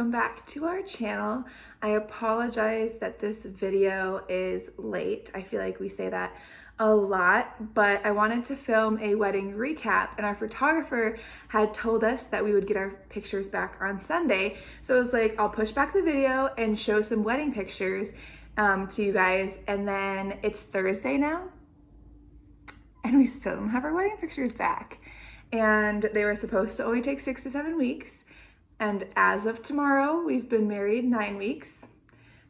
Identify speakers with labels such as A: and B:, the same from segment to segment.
A: welcome back to our channel. I apologize that this video is late. I feel like we say that a lot, but I wanted to film a wedding recap and our photographer had told us that we would get our pictures back on Sunday. So I was like, I'll push back the video and show some wedding pictures to you guys. And then it's Thursday now and we still don't have our wedding pictures back. And they were supposed to only take 6 to 7 weeks. And as of tomorrow, we've been married 9 weeks.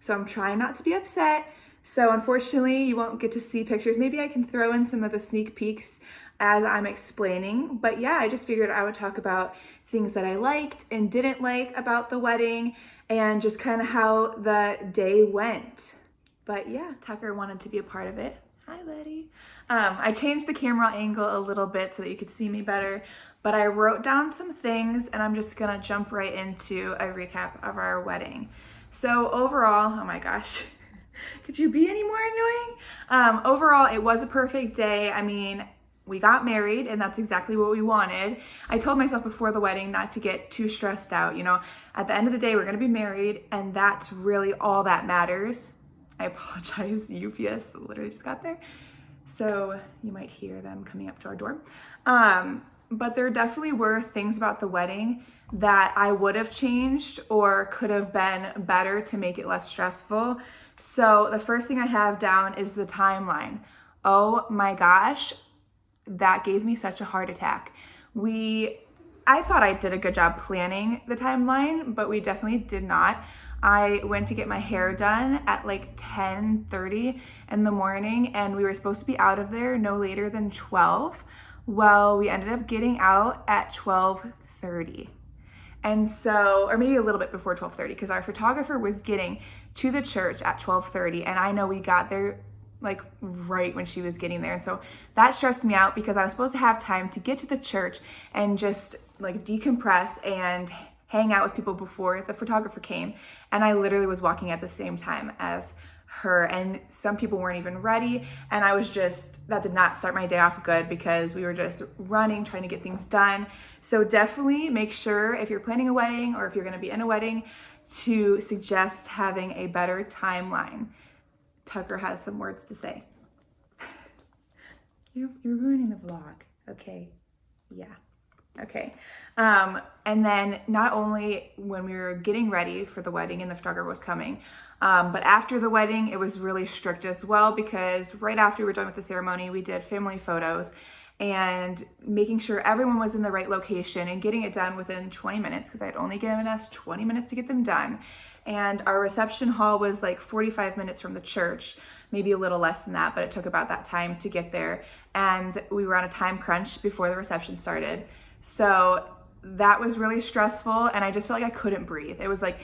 A: So I'm trying not to be upset. So unfortunately, you won't get to see pictures. Maybe I can throw in some of the sneak peeks as I'm explaining. But yeah, I just figured I would talk about things that I liked and didn't like about the wedding and just kind of how the day went. But yeah, Tucker wanted to be a part of it. Hi, buddy. I changed the camera angle a little bit so that you could see me better, but I wrote down some things and I'm just gonna jump right into a recap of our wedding. So overall, oh my gosh, could you be any more annoying? Overall, it was a perfect day. I mean, we got married and that's exactly what we wanted. I told myself before the wedding not to get too stressed out. You know, at the end of the day, we're gonna be married and that's really all that matters. I apologize, UPS literally just got there. So you might hear them coming up to our door. But there definitely were things about the wedding that I would have changed or could have been better to make it less stressful. So the first thing I have down is the timeline. Oh my gosh, that gave me such a heart attack. I thought I did a good job planning the timeline, but we definitely did not. I went to get my hair done at like 10:30 in the morning and we were supposed to be out of there no later than 12. Well, we ended up getting out at 12:30. And so, or maybe a little bit before 12:30 because our photographer was getting to the church at 12:30 and I know we got there like right when she was getting there. And so that stressed me out because I was supposed to have time to get to the church and just like decompress and hang out with people before the photographer came. And I literally was walking at the same time as her and some people weren't even ready. And that did not start my day off good because we were just running, trying to get things done. So definitely make sure if you're planning a wedding or if you're gonna be in a wedding to suggest having a better timeline. Tucker has some words to say. You're ruining the vlog. Okay, yeah. Okay, and then not only when we were getting ready for the wedding and the photographer was coming, but after the wedding, it was really strict as well because right after we were done with the ceremony, we did family photos and making sure everyone was in the right location and getting it done within 20 minutes because I had only given us 20 minutes to get them done. And our reception hall was like 45 minutes from the church, maybe a little less than that, but it took about that time to get there. And we were on a time crunch before the reception started. So that was really stressful and I just felt like I couldn't breathe. It was like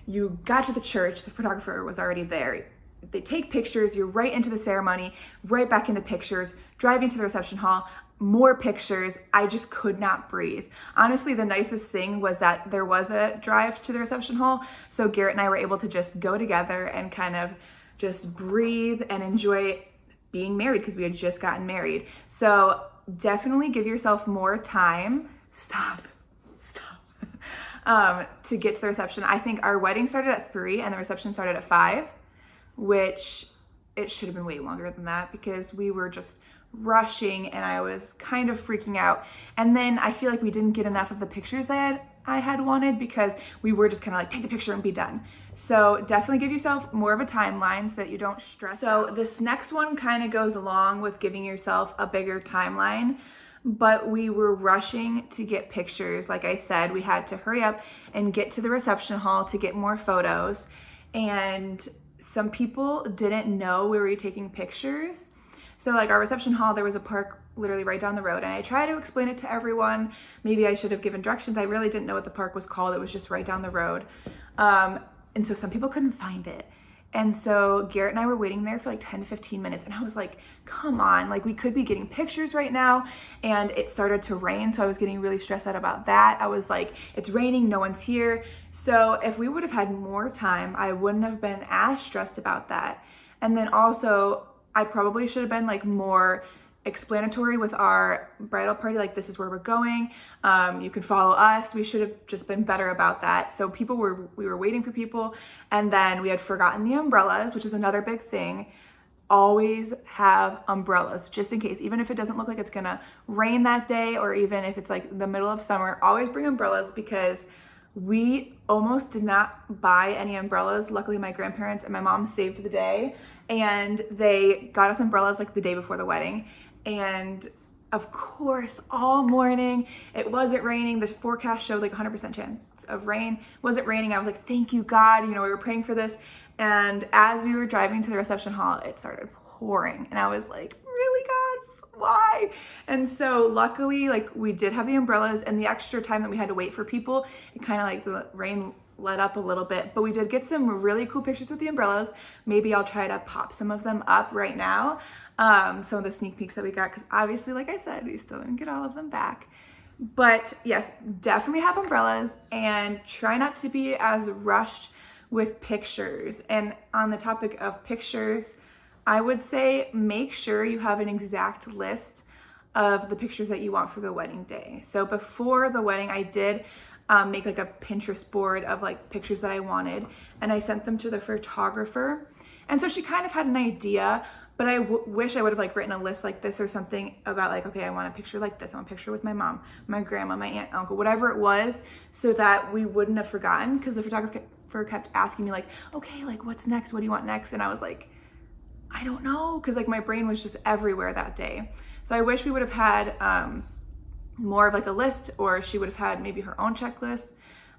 A: you got to the church, the photographer was already there. They take pictures, you're right into the ceremony, right back into pictures, driving to the reception hall, more pictures. I just could not breathe. Honestly, the nicest thing was that there was a drive to the reception hall. So Garrett and I were able to just go together and kind of just breathe and enjoy being married because we had just gotten married. So definitely give yourself more time. Stop. To get to the reception. I think our wedding started at 3 and the reception started at 5, which it should have been way longer than that because we were just rushing and I was kind of freaking out. And then I feel like we didn't get enough of the pictures that I had wanted because we were just kind of like, take the picture and be done. So definitely give yourself more of a timeline so that you don't stress out. So this next one kind of goes along with giving yourself a bigger timeline, but we were rushing to get pictures. Like I said, we had to hurry up and get to the reception hall to get more photos. And some people didn't know we were taking pictures. So like our reception hall, there was a park literally right down the road. And I tried to explain it to everyone. Maybe I should have given directions. I really didn't know what the park was called. It was just right down the road. And so some people couldn't find it. And so Garrett and I were waiting there for like 10 to 15 minutes and I was like, come on, like we could be getting pictures right now. And it started to rain. So I was getting really stressed out about that. I was like, it's raining, no one's here. So if we would have had more time, I wouldn't have been as stressed about that. And then also I probably should have been like more explanatory with our bridal party, like this is where we're going. You can follow us. We should have just been better about that. So we were waiting for people, and then we had forgotten the umbrellas, which is another big thing. Always have umbrellas just in case, even if it doesn't look like it's gonna rain that day, or even if it's like the middle of summer, always bring umbrellas, because we almost did not buy any umbrellas. Luckily, my grandparents and my mom saved the day, and they got us umbrellas like the day before the wedding. And of course, all morning it wasn't raining. The forecast showed like 100% chance of rain. Wasn't raining. I was like, thank you, God. You know, we were praying for this. And as we were driving to the reception hall, it started pouring, and I was like, really, God, why? And so luckily, like, we did have the umbrellas, and the extra time that we had to wait for people, it kind of like the rain let up a little bit, but we did get some really cool pictures with the umbrellas. Maybe I'll try to pop some of them up right now. Some of the sneak peeks that we got, because obviously, like I said, we still didn't get all of them back. But yes, definitely have umbrellas, and try not to be as rushed with pictures. And on the topic of pictures, I would say make sure you have an exact list of the pictures that you want for the wedding day. So before the wedding, I did make like a Pinterest board of like pictures that I wanted, and I sent them to the photographer. And so she kind of had an idea, but I wish I would have like written a list like this or something about like, okay, I want a picture like this. I want a picture with my mom, my grandma, my aunt, uncle, whatever it was, so that we wouldn't have forgotten, because the photographer kept asking me like, okay, like what's next? What do you want next? And I was like, I don't know, because like my brain was just everywhere that day. So I wish we would have had more of like a list, or she would have had maybe her own checklist,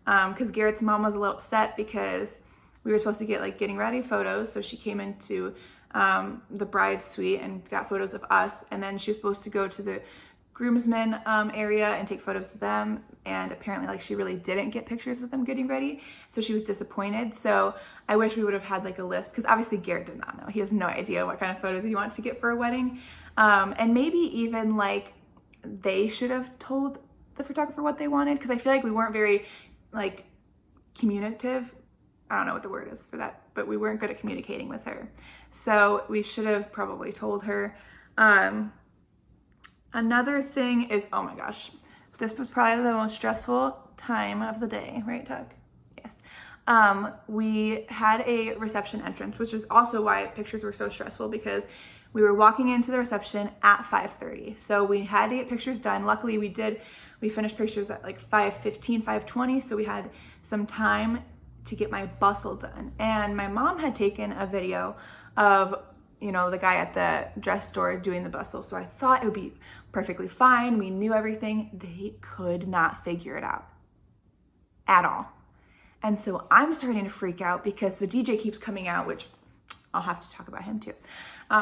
A: because Garrett's mom was a little upset because we were supposed to get like getting ready photos. So she came into the bride's suite and got photos of us, and then she was supposed to go to the groomsmen area and take photos of them, and apparently like she really didn't get pictures of them getting ready, so she was disappointed. So I wish we would have had like a list, because obviously Garrett did not know. He has no idea what kind of photos he wants to get for a wedding, and maybe even like they should have told the photographer what they wanted, because I feel like we weren't very like communicative. I don't know what the word is for that, but we weren't good at communicating with her. So we should have probably told her. Another thing is, oh my gosh, this was probably the most stressful time of the day, right, Tuck? Yes. We had a reception entrance, which is also why pictures were so stressful, because we were walking into the reception at 5:30. So we had to get pictures done. Luckily we finished pictures at like 5:15, 5:20. So we had some time to get my bustle done. And my mom had taken a video of, you know, the guy at the dress store doing the bustle. So I thought it would be perfectly fine. We knew everything. They could not figure it out at all. And so I'm starting to freak out, because the DJ keeps coming out, which I'll have to talk about him too.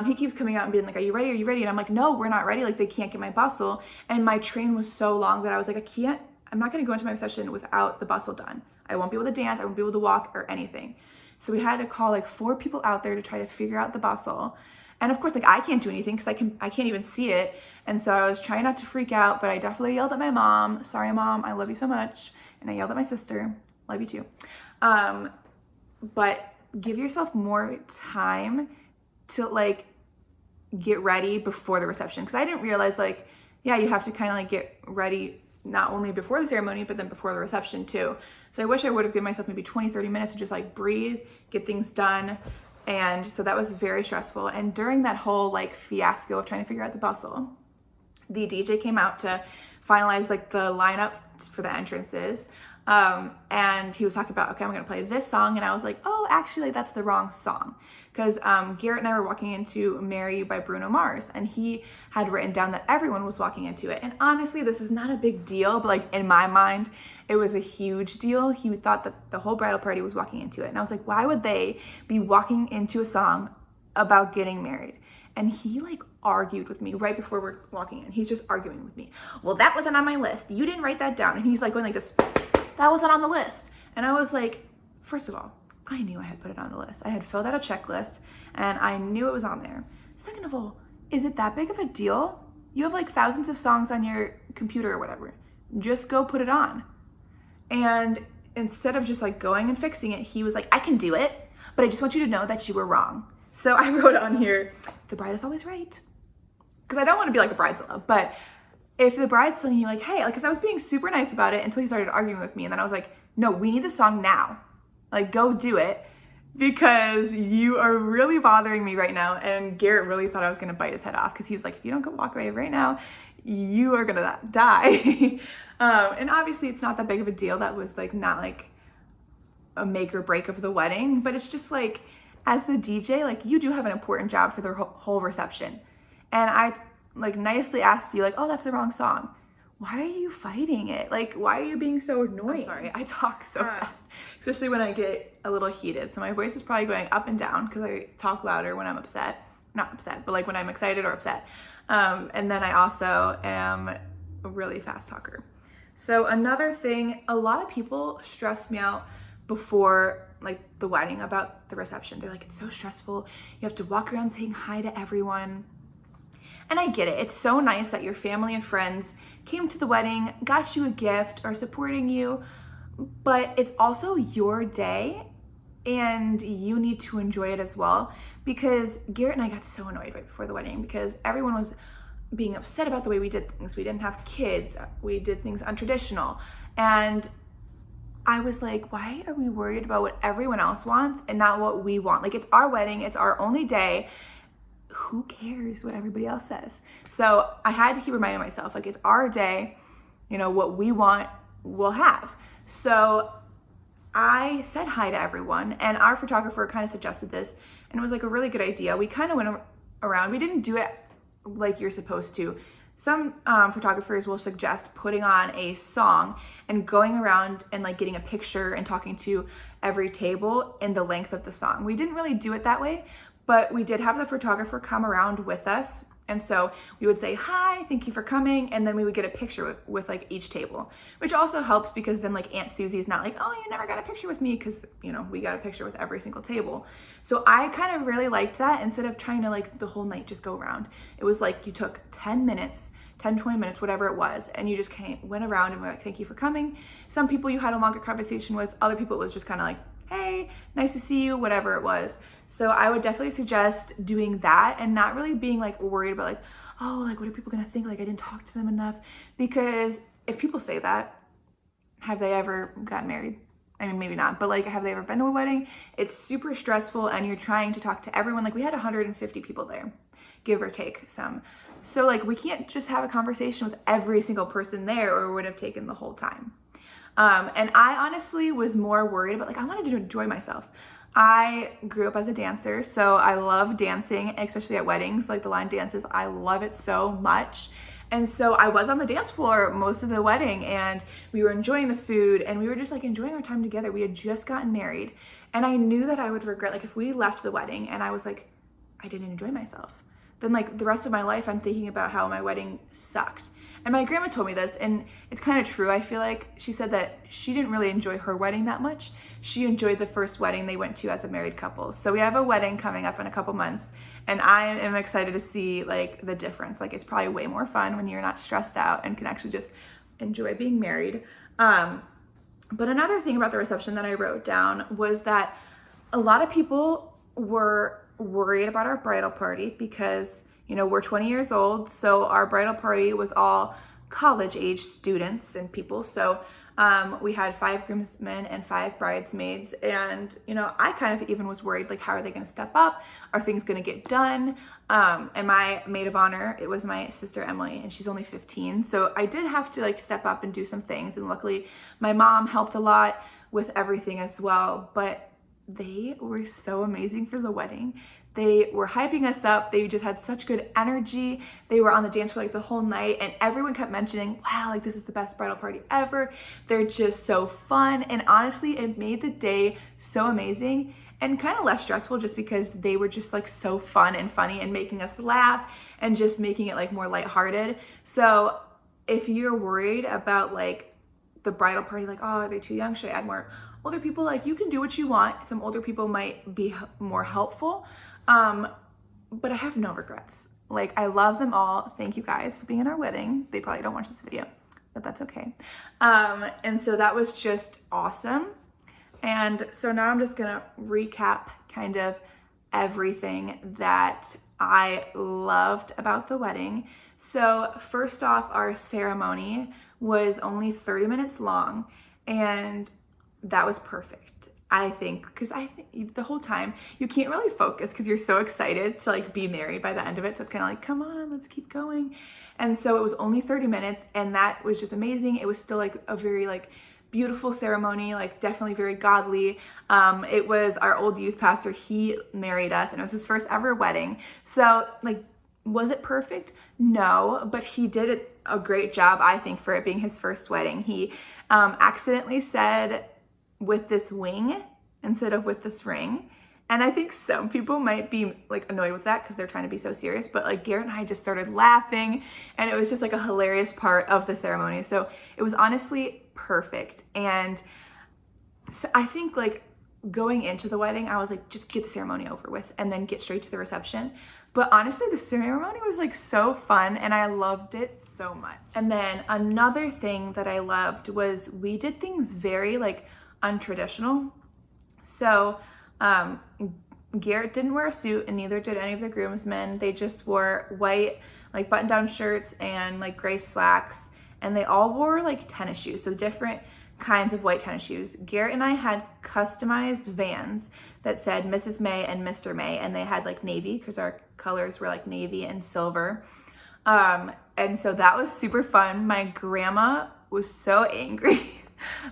A: He keeps coming out and being like, are you ready? Are you ready? And I'm like, no, we're not ready. Like, they can't get my bustle. And my train was so long that I was like, I'm not going to go into my reception without the bustle done. I won't be able to dance. I won't be able to walk or anything. So we had to call like 4 people out there to try to figure out the bustle. And of course, like, I can't do anything because I can't even see it. And so I was trying not to freak out, but I definitely yelled at my mom. Sorry, Mom, I love you so much. And I yelled at my sister. Love you too. But give yourself more time to like get ready before the reception. Because I didn't realize, like, yeah, you have to kind of like get ready not only before the ceremony, but then before the reception too. So I wish I would have given myself maybe 20-30 minutes to just like breathe, get things done. And so that was very stressful. And during that whole like fiasco of trying to figure out the bustle, the DJ came out to finalize like the lineup for the entrances. And he was talking about, okay, I'm gonna play this song. And I was like, oh, actually that's the wrong song. Because Garrett and I were walking into Mary by Bruno Mars, and he had written down that everyone was walking into it. And honestly, this is not a big deal, but like in my mind, it was a huge deal. He thought that the whole bridal party was walking into it. And I was like, why would they be walking into a song about getting married? And he like argued with me right before we're walking in. He's just arguing with me. Well, that wasn't on my list. You didn't write that down. And he's like going like this, that wasn't on the list. And I was like, first of all, I knew I had put it on the list. I had filled out a checklist and I knew it was on there. Second of all, is it that big of a deal? You have like thousands of songs on your computer or whatever. Just go put it on. And instead of just like going and fixing it, he was like, I can do it, but I just want you to know that you were wrong. So I wrote on here, the bride is always right. because I don't want to be like a bridezilla, but if the bride's telling you like, hey, like, because I was being super nice about it until he started arguing with me, and then I was like, no, we need the song now. Like, go do it, because you are really bothering me right now. And Garrett really thought I was gonna bite his head off, because he was like, if you don't go walk away right now, you are gonna die. And obviously it's not that big of a deal. That was like not like a make or break of the wedding, but it's just like, as the DJ, like, you do have an important job for the whole reception. And I like nicely asked you like, oh, that's the wrong song. Why are you fighting it? Like, why are you being so annoying? I'm sorry, I talk so fast, especially when I get a little heated. So my voice is probably going up and down because I talk louder when I'm upset. Not upset, but like when I'm excited or upset. And then I also am a really fast talker. So another thing, a lot of people stress me out before like the wedding about the reception. They're like, it's so stressful. You have to walk around saying hi to everyone. And I get it. It's so nice that your family and friends came to the wedding, got you a gift, are supporting you, but it's also your day and you need to enjoy it as well. Because Garrett and I got so annoyed right before the wedding because everyone was being upset about the way we did things. We didn't have kids. We did things untraditional. And I was like, why are we worried about what everyone else wants and not what we want? Like, it's our wedding. It's our only day. Who cares what everybody else says? So I had to keep reminding myself, like, it's our day, you know, what we want, we'll have. So I said hi to everyone, and our photographer kind of suggested this, and it was like a really good idea. We kind of went around. We didn't do it like you're supposed to. Some photographers will suggest putting on a song and going around and like getting a picture and talking to every table in the length of the song. We didn't really do it that way, but we did have the photographer come around with us. And so we would say, hi, thank you for coming. And then we would get a picture with like each table, which also helps because then like Aunt Susie's not like, oh, you never got a picture with me. Cause you know, we got a picture with every single table. So I kind of really liked that instead of trying to like the whole night just go around. It was like you took 10 minutes, 10, 20 minutes, whatever it was. And you just went around and were like, thank you for coming. Some people you had a longer conversation with, other people it was just kind of like, hey, nice to see you, whatever it was. So I would definitely suggest doing that and not really being like worried about like, oh, like what are people gonna think? Like I didn't talk to them enough. Because if people say that, have they ever gotten married? I mean, maybe not, but like, have they ever been to a wedding? It's super stressful and you're trying to talk to everyone. Like we had 150 people there, give or take some. So like we can't just have a conversation with every single person there or it would have taken the whole time. And I honestly was more worried about like, I wanted to enjoy myself. I grew up as a dancer, so I love dancing, especially at weddings, like the line dances. I love it so much. And so I was on the dance floor most of the wedding and we were enjoying the food and we were just like enjoying our time together. We had just gotten married and I knew that I would regret, like if we left the wedding and I was like, I didn't enjoy myself, then like the rest of my life, I'm thinking about how my wedding sucked. And my grandma told me this, and it's kind of true. I feel like she said that she didn't really enjoy her wedding that much. She enjoyed the first wedding they went to as a married couple. So we have a wedding coming up in a couple months, and I am excited to see like the difference. Like it's probably way more fun when you're not stressed out and can actually just enjoy being married. But another thing about the reception that I wrote down was that a lot of people were worried about our bridal party because, you know, we're 20 years old, so our bridal party was all college age students and people. So we had 5 groomsmen and 5 bridesmaids. And, you know, I kind of even was worried, like, how are they going to step up? Are things going to get done? And my maid of honor, it was my sister Emily, and she's only 15. So I did have to like step up and do some things. And luckily my mom helped a lot with everything as well. But they were so amazing for the wedding. They were hyping us up. They just had such good energy. They were on the dance floor like the whole night and everyone kept mentioning, wow, like this is the best bridal party ever. They're just so fun. And honestly, it made the day so amazing and kind of less stressful just because they were just like so fun and funny and making us laugh and just making it like more lighthearted. So if you're worried about like the bridal party, like, oh, are they too young? Should I add more older people? Like you can do what you want. Some older people might be more helpful. But I have no regrets. Like I love them all. Thank you guys for being in our wedding. They probably don't watch this video, but that's okay. And so that was just awesome. And so now I'm just gonna recap kind of everything that I loved about the wedding. So first off, our ceremony was only 30 minutes long, and that was perfect, I think, because I think the whole time you can't really focus because you're so excited to like be married by the end of it. So it's kind of like, come on, let's keep going. And so it was only 30 minutes, and that was just amazing. It was still like a very like beautiful ceremony, like definitely very godly. It was our old youth pastor, he married us, and it was his first ever wedding. So like, was it perfect? No, but he did a great job, I think, for it being his first wedding. He accidentally said with this wing instead of with this ring. And I think some people might be like annoyed with that because they're trying to be so serious, but like Garrett and I just started laughing, and it was just like a hilarious part of the ceremony. So it was honestly perfect. And so I think like going into the wedding, I was like, just get the ceremony over with and then get straight to the reception. But honestly, the ceremony was like so fun, and I loved it so much. And then another thing that I loved was we did things very like untraditional. So Garrett didn't wear a suit, and neither did any of the groomsmen. They just wore white like button-down shirts and like gray slacks, and they all wore like tennis shoes, so different kinds of white tennis shoes. Garrett and I had customized Vans that said Mrs. May and Mr. May, and they had like navy because our colors were like navy and silver. And so that was super fun. My grandma was so angry.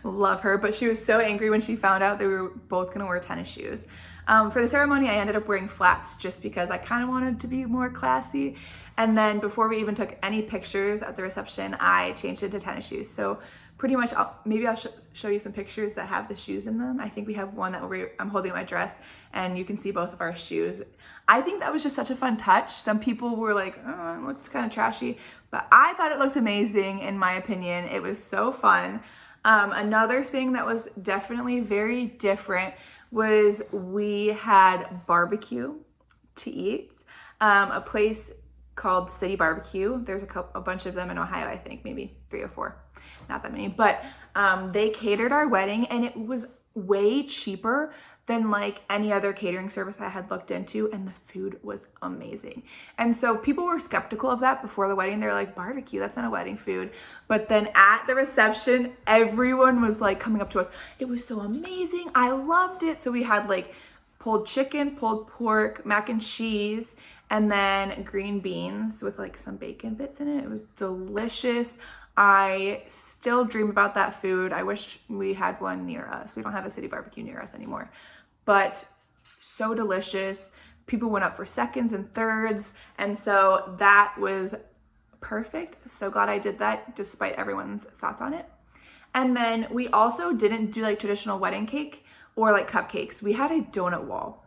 A: Love her, but she was so angry when she found out that we were both gonna wear tennis shoes. For the ceremony, I ended up wearing flats just because I kind of wanted to be more classy. And then before we even took any pictures at the reception, I changed it to tennis shoes. So pretty much, maybe I'll show you some pictures that have the shoes in them. I think we have one that I'm holding my dress, and you can see both of our shoes. I think that was just such a fun touch. Some people were like, oh, it looked kind of trashy, but I thought it looked amazing in my opinion. It was so fun. Another thing that was definitely very different was we had barbecue to eat. A place called City Barbecue. There's a bunch of them in Ohio, I think, maybe 3 or 4, not that many, but they catered our wedding, and it was way cheaper than like any other catering service I had looked into, and the food was amazing. And so people were skeptical of that before the wedding. They're like, barbecue, that's not a wedding food. But then at the reception, everyone was like coming up to us, it was so amazing, I loved it. So we had like pulled chicken, pulled pork, mac and cheese, and then green beans with like some bacon bits in it. It was delicious. I still dream about that food. I wish we had one near us. We don't have a City Barbecue near us anymore, but so delicious. People went up for seconds and thirds, and so that was perfect. So glad I did that despite everyone's thoughts on it. And then we also didn't do like traditional wedding cake or like cupcakes. We had a donut wall,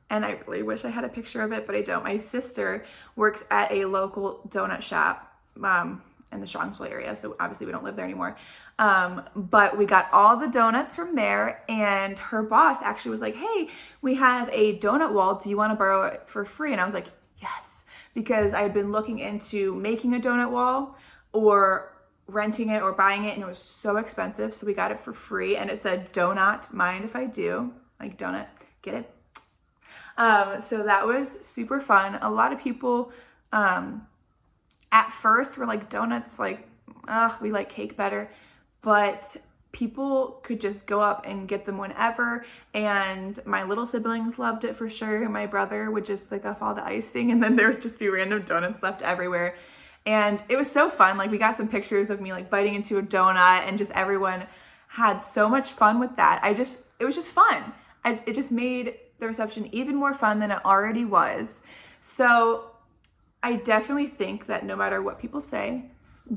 A: and I really wish I had a picture of it, but I don't. My sister works at a local donut shop in the Strongsville area, so obviously we don't live there anymore. But we got all the donuts from there, and her boss actually was like, hey, we have a donut wall. Do you want to borrow it for free? And I was like, yes, because I had been looking into making a donut wall or renting it or buying it, and it was so expensive. So we got it for free, and it said, "Do not mind if I do," like donut, get it? So that was super fun. A lot of people, at first were like, donuts, like, ugh, we like cake better. But people could just go up and get them whenever. And my little siblings loved it for sure. My brother would just lick off all the icing, and then there would just be random donuts left everywhere. And it was so fun. Like, we got some pictures of me like biting into a donut, and just everyone had so much fun with that. It was just fun. It just made the reception even more fun than it already was. So I definitely think that no matter what people say,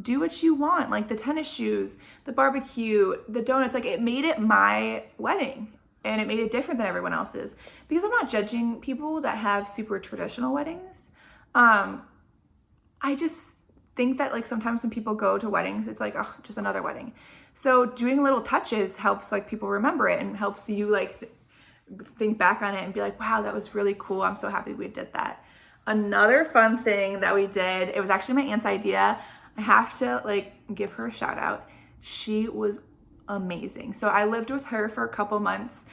A: do what you want. Like the tennis shoes, the barbecue, the donuts, like it made it my wedding, and it made it different than everyone else's, because I'm not judging people that have super traditional weddings. I just think that like sometimes when people go to weddings, it's like, oh, just another wedding. So doing little touches helps like people remember it, and helps you like think back on it and be like, wow, that was really cool. I'm so happy we did that. Another fun thing that we did, it was actually my aunt's idea. I have to like give her a shout out. She was amazing. So I lived with her for a couple months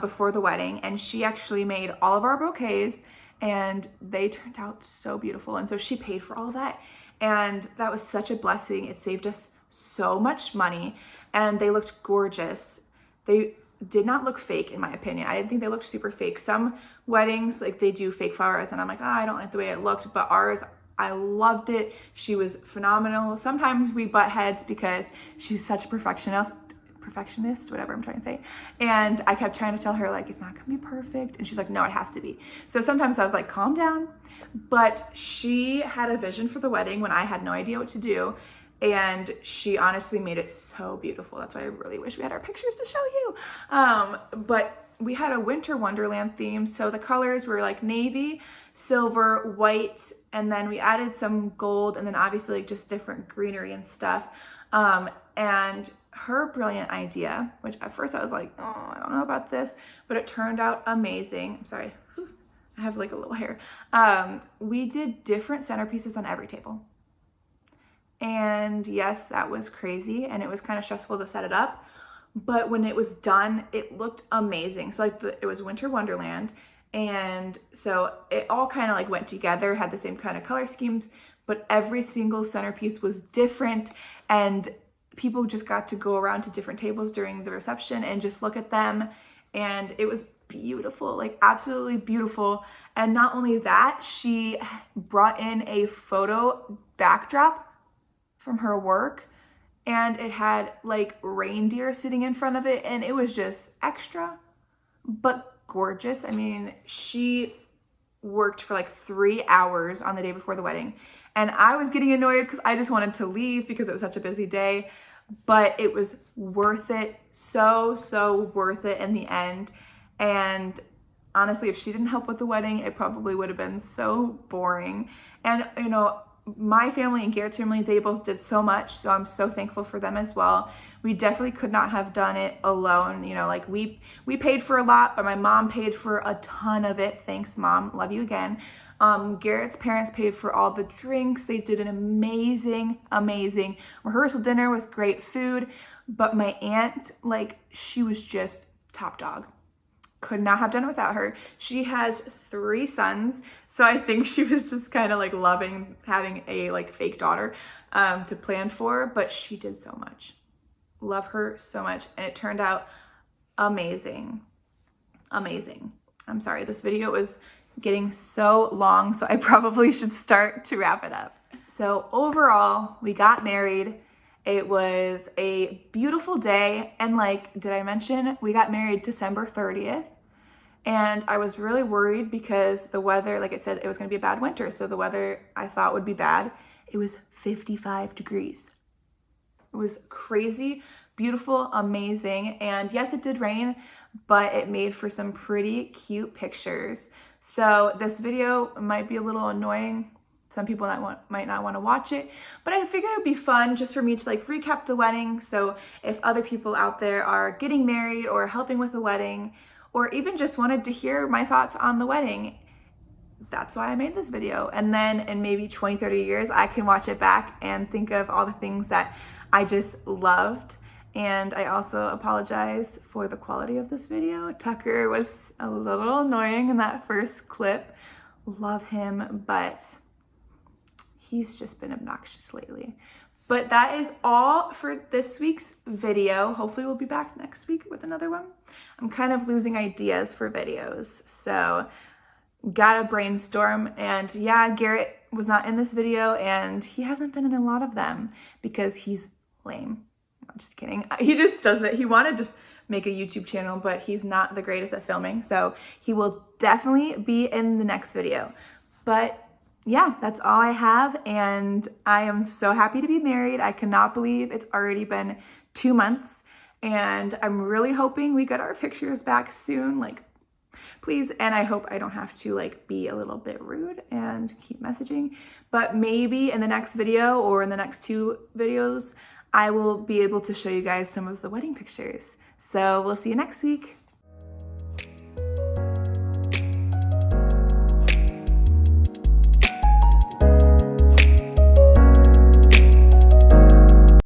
A: before the wedding, and she actually made all of our bouquets and they turned out so beautiful. And so she paid for all of that, and that was such a blessing. It saved us so much money, and they looked gorgeous. They did not look fake, in my opinion. I didn't think they looked super fake. Some weddings, like, they do fake flowers, and I'm like, oh, I don't like the way it looked, but ours, I loved it. She was phenomenal. Sometimes we butt heads because she's such a perfectionist, whatever I'm trying to say. And I kept trying to tell her, like, it's not gonna be perfect. And she's like, no, it has to be. So sometimes I was like, calm down. But she had a vision for the wedding when I had no idea what to do. And she honestly made it so beautiful. That's why I really wish we had our pictures to show you. But we had a winter wonderland theme. So the colors were like navy, silver, white, and then we added some gold, and then obviously like just different greenery and stuff. And her brilliant idea, which at first I was like, oh, I don't know about this, but it turned out amazing. I'm sorry, I have like a little hair. We did different centerpieces on every table. And yes, that was crazy, and it was kind of stressful to set it up. But when it was done, it looked amazing. So like it was Winter Wonderland, and so it all kind of like went together, had the same kind of color schemes, but every single centerpiece was different, and people just got to go around to different tables during the reception and just look at them, and it was beautiful, like absolutely beautiful. And not only that, she brought in a photo backdrop from her work, and it had like reindeer sitting in front of it, and it was just extra but gorgeous. I mean, she worked for like 3 hours on the day before the wedding, and I was getting annoyed because I just wanted to leave because it was such a busy day, but it was worth it. So worth it in the end. And honestly, if she didn't help with the wedding, it probably would have been so boring. And you know, my family and Garrett's family, they both did so much, so I'm so thankful for them as well. We definitely could not have done it alone. You know, like we paid for a lot, but my mom paid for a ton of it. Thanks, Mom. Love you again. Garrett's parents paid for all the drinks. They did an amazing rehearsal dinner with great food. But my aunt, like, she was just top dog. Could not have done it without her. She has 3 sons, so I think she was just kind of like loving having a like fake daughter to plan for, but she did so much. Love her so much, and it turned out amazing. I'm sorry, this video is getting so long, so I probably should start to wrap it up. So overall, we got married. It was a beautiful day, and like, did I mention we got married December 30th? And I was really worried because the weather, like it said, it was going to be a bad winter, so the weather I thought would be bad. It was 55 degrees. It was crazy, beautiful, amazing, and yes, it did rain, but it made for some pretty cute pictures. So this video might be a little annoying. Some people might not want to watch it, but I figured it would be fun just for me to like recap the wedding. So if other people out there are getting married or helping with a wedding, or even just wanted to hear my thoughts on the wedding, that's why I made this video. And then in maybe 20, 30 years, I can watch it back and think of all the things that I just loved. And I also apologize for the quality of this video. Tucker was a little annoying in that first clip. Love him, but he's just been obnoxious lately. But that is all for this week's video. Hopefully we'll be back next week with another one. I'm kind of losing ideas for videos, so gotta brainstorm. And yeah, Garrett was not in this video, and he hasn't been in a lot of them because he's lame. I'm just kidding. He just doesn't. He wanted to make a YouTube channel, but he's not the greatest at filming, so he will definitely be in the next video. But yeah, that's all I have, and I am so happy to be married. I cannot believe it's already been 2 months, and I'm really hoping we get our pictures back soon, like, please. And I hope I don't have to like be a little bit rude and keep messaging, but maybe in the next video or in the next 2 videos, I will be able to show you guys some of the wedding pictures. So we'll see you next week.